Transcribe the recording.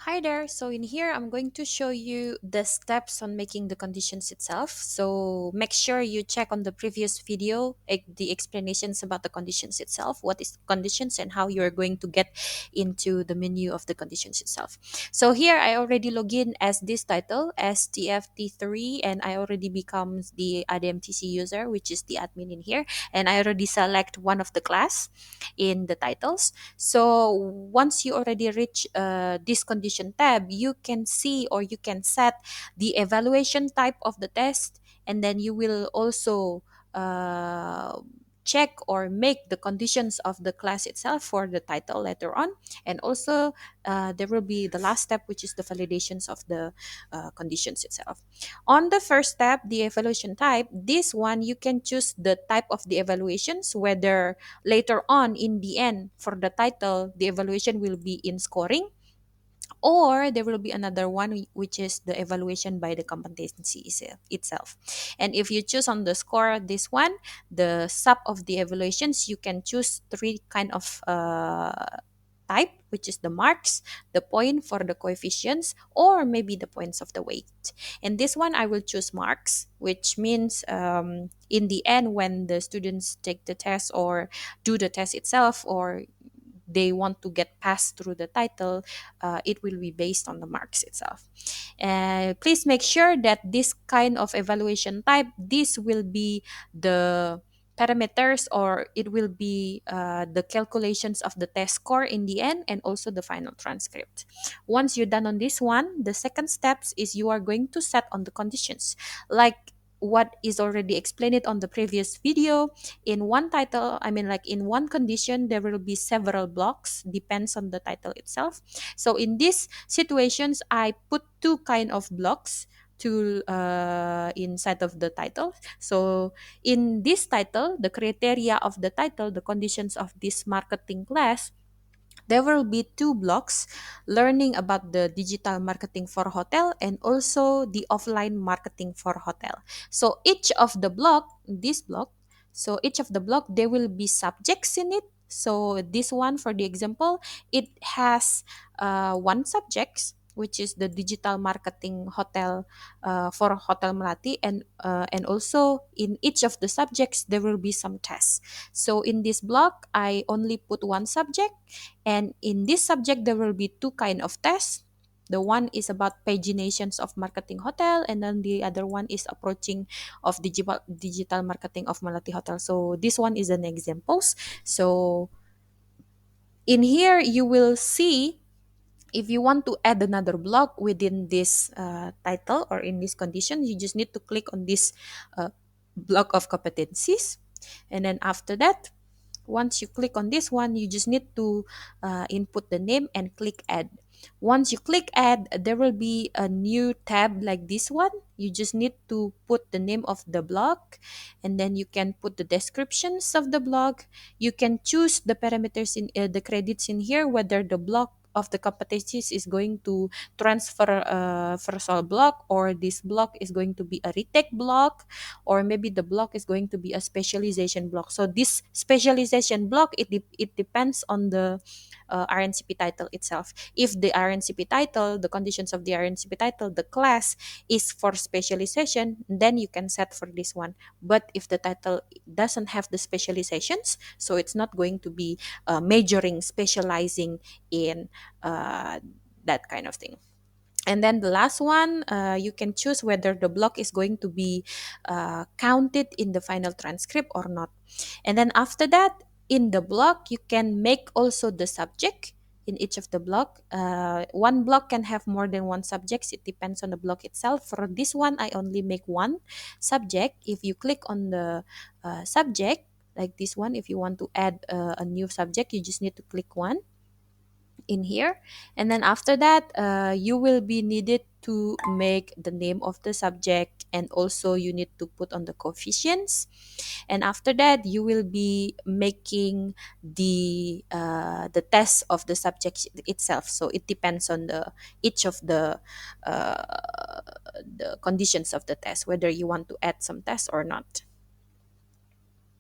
Hi there. So in here, I'm going to show you the steps on making the conditions itself. So make sure you check on the previous video, the explanations about the conditions itself, what is conditions and how you're going to get into the menu of the conditions itself. So here I already log in as this title as TFT3 and I already become the IDMTC user, which is the admin in here. And I already select one of the class in the titles. So once you already reach this condition tab, you can see or you can set the evaluation type of the test, and then you will also uh, check or make the conditions of the class itself for the title later on. And also there will be the last step, which is the validations of the conditions itself. On the first step, the evaluation type, this one you can choose the type of the evaluations, whether later on in the end for the title the evaluation will be in scoring, or there will be another one which is the evaluation by the competency itself. And if you choose on the score this one, the sub of the evaluations, you can choose three kind of type, which is the marks, the point for the coefficients, or maybe the points of the weight. And this one I will choose marks, which means in the end when the students take the test or do the test itself, or they want to get passed through the title, it will be based on the marks itself. Please make sure that this kind of evaluation type, this will be the parameters, or it will be the calculations of the test score in the end, and also the final transcript. Once you're done on this one, the second steps is you are going to set on the conditions, like what is already explained it on the previous video. In one title, I mean, like in one condition, there will be several blocks, depends on the title itself. So in these situations, I put two kind of blocks to inside of the title. So in this title, the criteria of the title, the conditions of this marketing class, there will be two blocks: learning about the digital marketing for hotel and also the offline marketing for hotel. So each of the block, this block, so each of the block, there will be subjects in it. So this one, for the example, it has one subject, which is the digital marketing hotel for Hotel Melati, and also in each of the subjects there will be some tests. So in this block, I only put one subject, and in this subject, there will be two kind of tests. The one is about paginations of marketing hotel, and then the other one is approaching of digital marketing of Malati Hotel. So this one is an examples. So in here, you will see if you want to add another block within this title or in this condition, you just need to click on this block of competencies. And then after that, once you click on this one, you just need to input the name and click add. Once you click add, there will be a new tab like this one. You just need to put the name of the blog, and then you can put the descriptions of the blog. You can choose the parameters in the credits in here, whether the blog of the competencies is going to transfer first all block, or this block is going to be a retake block, or maybe the block is going to be a specialization block. So this specialization block, it depends on the RNCP title itself. If the RNCP title, the conditions of the RNCP title, the class is for specialization, then you can set for this one. But if the title doesn't have the specializations, so it's not going to be majoring, specializing in that kind of thing. And then the last one, you can choose whether the block is going to be counted in the final transcript or not. And then after that, in the block, you can make also the subject in each of the block. One block can have more than one subjects. It depends on the block itself. For this one, I only make one subject. If you click on the subject, like this one, if you want to add a new subject, you just need to click one in here. And then after that, you will be needed to make the name of the subject, and also you need to put on the coefficients. And after that, you will be making the test of the subject itself. So it depends on the each of uh, the conditions of the test, whether you want to add some tests or not.